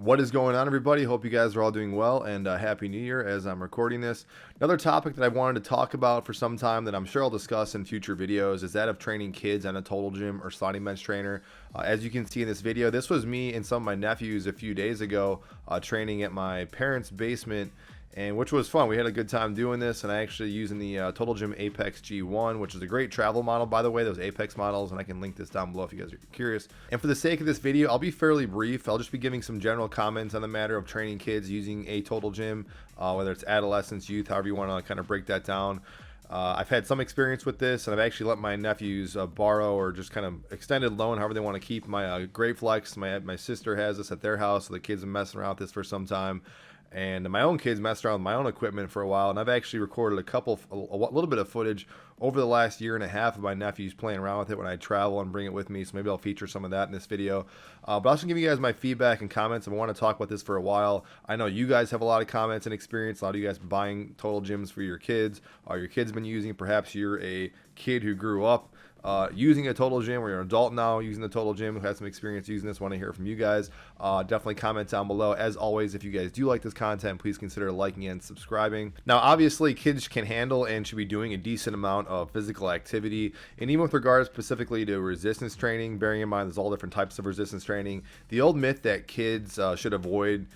What is going on, everybody? Hope you guys are all doing well, and Happy New Year as I'm recording this. Another topic that I wanted to talk about for some time that I'm sure I'll discuss in future videos is that of training kids on a total gym or sliding bench trainer. As you can see in this video, this was me and some of my nephews a few days ago training at my parents' basement, and which was fun. We had a good time doing this, and I actually using the Total Gym Apex G1, which is a great travel model, by the way, those Apex models, and I can link this down below if you guys are curious. And for the sake of this video, I'll be fairly brief. I'll just be giving some general comments on the matter of training kids using a Total Gym, whether it's adolescents, youth, however you want to kind of break that down. I've had some experience with this, and I've actually let my nephews borrow or just kind of extended loan, however they want to keep my Great Flex. My sister has this at their house, so the kids have been messing around with this for some time. And my own kids messed around with my own equipment for a while, and I've actually recorded a little bit of footage over the last year and a half of my nephews playing around with it when I travel and bring it with me, so maybe I'll feature some of that in this video. But also give you guys my feedback and comments. I want to talk about this for a while. I know you guys have a lot of comments and experience. A lot of you guys buying total gyms for your kids, or your kids been using. Perhaps you're a kid who grew up using a total gym, or you're an adult now using the total gym who has some experience using this. Want to hear from you guys. Definitely comment down below. As always, if you guys do like this content, please consider liking and subscribing. Now, obviously, kids can handle and should be doing a decent amount of physical activity, and even with regards specifically to resistance training, bearing in mind there's all different types of resistance training. The old myth that kids should avoid,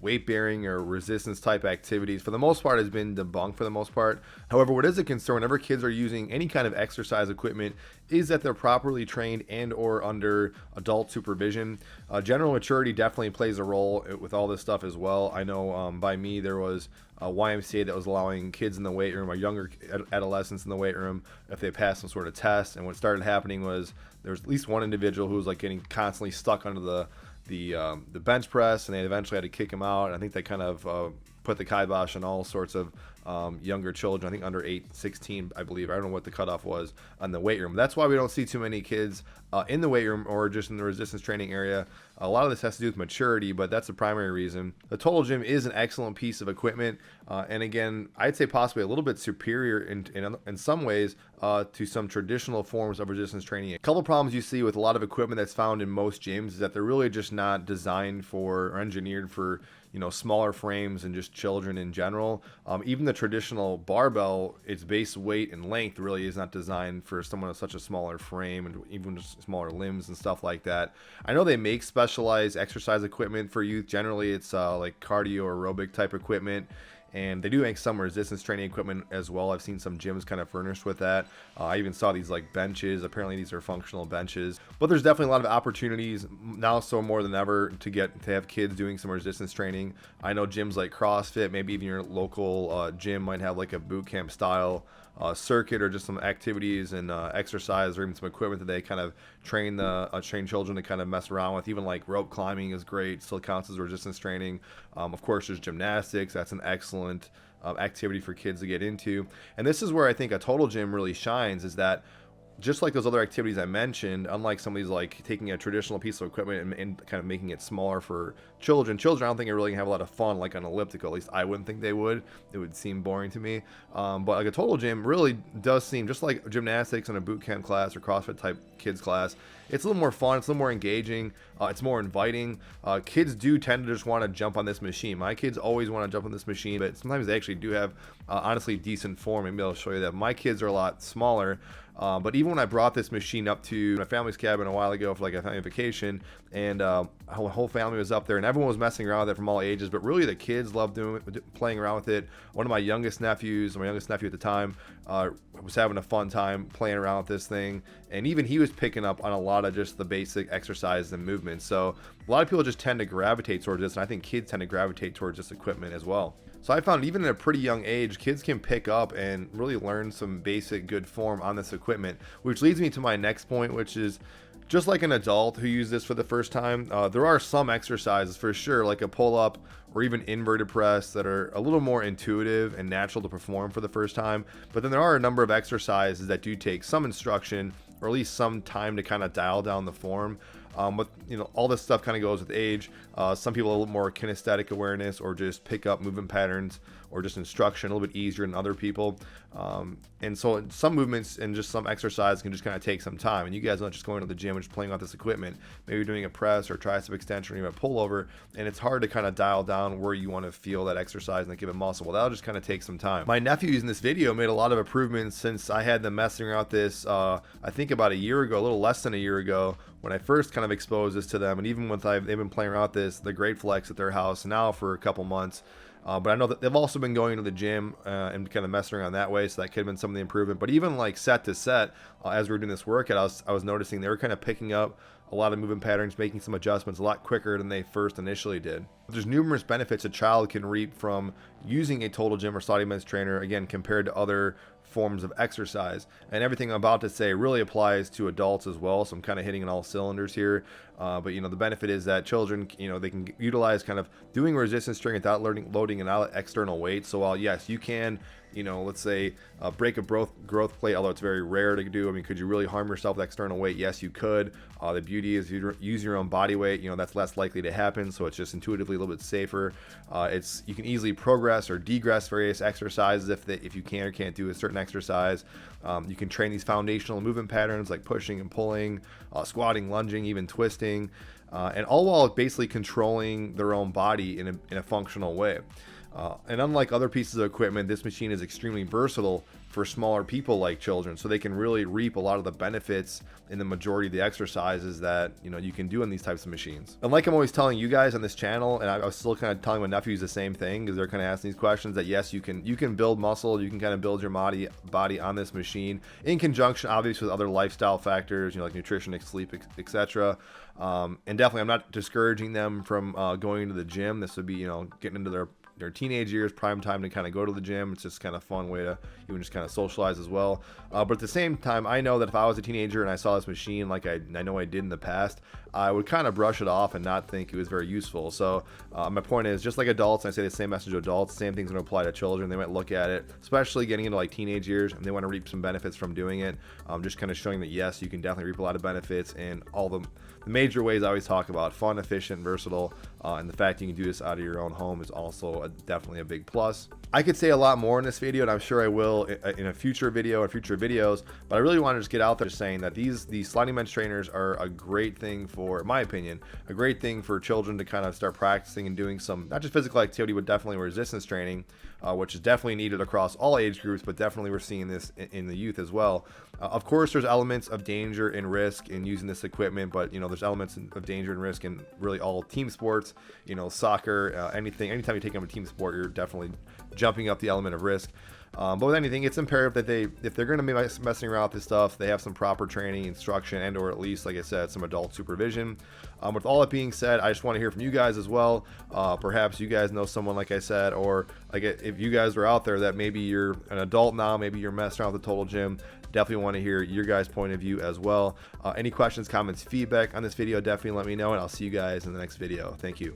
weight bearing or resistance type activities, for the most part, has been debunked for the most part. However, what is a concern whenever kids are using any kind of exercise equipment is that they're properly trained and or under adult supervision. General maturity definitely plays a role with all this stuff as well. I know by me, there was a YMCA that was allowing kids in the weight room, or younger adolescents in the weight room, if they passed some sort of test. And what started happening was there was at least one individual who was like getting constantly stuck under the bench press, and they eventually had to kick him out. I think they kind of put the kibosh on all sorts of younger children. I think under 16, I believe. I don't know what the cutoff was on the weight room. That's why we don't see too many kids in the weight room or just in the resistance training area. A lot of this has to do with maturity, but that's the primary reason. The Total Gym is an excellent piece of equipment, and again, I'd say possibly a little bit superior in some ways to some traditional forms of resistance training. A couple problems you see with a lot of equipment that's found in most gyms is that they're really just not designed for or engineered for smaller frames and just children in general. Even the traditional barbell, its base weight and length really is not designed for someone with such a smaller frame and even just smaller limbs and stuff like that. I know they make specialized exercise equipment for youth. Generally, it's like cardio or aerobic type equipment. And they do make some resistance training equipment as well. I've seen some gyms kind of furnished with that. I even saw these like benches. Apparently these are functional benches. But there's definitely a lot of opportunities now, so more than ever, to have kids doing some resistance training. I know gyms like CrossFit, maybe even your local gym might have like a boot camp style circuit, or just some activities and exercise, or even some equipment that they kind of train children to kind of mess around with. Even like rope climbing is great, still counts as resistance training. Of course, there's gymnastics. That's an excellent activity for kids to get into. And this is where I think a total gym really shines, is that just like those other activities I mentioned, unlike some of these like taking a traditional piece of equipment and kind of making it smaller for children, I don't think are really gonna have a lot of fun like an elliptical. At least I wouldn't think they would. It would seem boring to me. But like a total gym really does seem just like gymnastics in a boot camp class or CrossFit type kids class. It's a little more fun. It's a little more engaging. It's more inviting. Kids do tend to just want to jump on this machine. My kids always want to jump on this machine, but sometimes they actually do have honestly decent form. Maybe I'll show you that. My kids are a lot smaller. But even when I brought this machine up to my family's cabin a while ago for like a family vacation, and the whole family was up there, and everyone was messing around with it from all ages, but really the kids loved playing around with it. One of my youngest nephews, my youngest nephew at the time, was having a fun time playing around with this thing, and even he was picking up on a lot of just the basic exercise and movement. So a lot of people just tend to gravitate towards this, and I think kids tend to gravitate towards this equipment as well. So I found even at a pretty young age, kids can pick up and really learn some basic good form on this equipment, which leads me to my next point, which is just like an adult who uses this for the first time, there are some exercises for sure, like a pull-up or even inverted press, that are a little more intuitive and natural to perform for the first time. But then there are a number of exercises that do take some instruction, or at least some time to kind of dial down the form. But all this stuff kind of goes with age. Some people have a little more kinesthetic awareness, or just pick up movement patterns, or just instruction a little bit easier than other people. And so some movements and just some exercise can just kind of take some time. And you guys aren't just going to the gym and just playing with this equipment. Maybe you're doing a press or tricep extension or even a pullover, and it's hard to kind of dial down where you want to feel that exercise and that given muscle. Well, that'll just kind of take some time. My nephews in this video made a lot of improvements since I had them messing around with this, I think about a year ago, a little less than a year ago, when I first kind of exposed this to them. And even with they've been playing around with this, the Great Flex at their house now for a couple months. But I know that they've also been going to the gym and kind of messing around that way, so that could have been some of the improvement. But even like set to set, as we were doing this workout, I was noticing they were kind of picking up a lot of movement patterns, making some adjustments a lot quicker than they first initially did. There's numerous benefits a child can reap from using a total gym or Saudi men's trainer, again, compared to other forms of exercise. And everything I'm about to say really applies to adults as well, so I'm kind of hitting on all cylinders here. But the benefit is that children, they can utilize kind of doing resistance training without loading an external weight. So while yes, you can, let's say break a growth plate, although it's very rare to do. I mean, could you really harm yourself with external weight? Yes, you could. The beauty is you use your own body weight, that's less likely to happen, so it's just intuitively a little bit safer. You can easily progress or degress various exercises if you can or can't do a certain exercise. You can train these foundational movement patterns like pushing and pulling, squatting, lunging, even twisting, and all while basically controlling their own body in a functional way. And unlike other pieces of equipment, this machine is extremely versatile for smaller people like children, so they can really reap a lot of the benefits in the majority of the exercises that you can do in these types of machines. And like I'm always telling you guys on this channel, and I was still kind of telling my nephews the same thing, because they're kind of asking these questions, that yes, you can build muscle, you can kind of build your body on this machine in conjunction obviously with other lifestyle factors, like nutrition, sleep, etc. And definitely I'm not discouraging them from going to the gym. This would be getting into their teenage years, prime time to kind of go to the gym. It's just kind of a fun way to even just kind of socialize as well. But at the same time, I know that if I was a teenager and I saw this machine like I know I did in the past, I would kind of brush it off and not think it was very useful. So my point is, just like adults, and I say the same message to adults, same thing's going to apply to children. They might look at it, especially getting into like teenage years, and they want to reap some benefits from doing it. Just kind of showing that yes, you can definitely reap a lot of benefits, and all the major ways I always talk about: fun, efficient, versatile, and the fact you can do this out of your own home is also definitely a big plus. I could say a lot more in this video, and I'm sure I will in a future video or future videos, but I really want to just get out there saying that these sliding bench trainers are a great thing for, in my opinion, a great thing for children to kind of start practicing and doing some, not just physical activity, but definitely resistance training, which is definitely needed across all age groups, but definitely we're seeing this in the youth as well. Of course, there's elements of danger and risk in using this equipment, but there's elements of danger and risk in really all team sports, soccer, anything. Anytime you take on a team sport, you're definitely jumping up the element of risk. But with anything, it's imperative that if they're going to be messing around with this stuff, they have some proper training, instruction, and or at least, like I said, some adult supervision. With all that being said, I just want to hear from you guys as well. Perhaps you guys know someone, like I said, or like if you guys are out there that maybe you're an adult now, maybe you're messing around with the total gym, definitely want to hear your guys' point of view as well. Any questions, comments, feedback on this video, definitely let me know, and I'll see you guys in the next video. Thank you.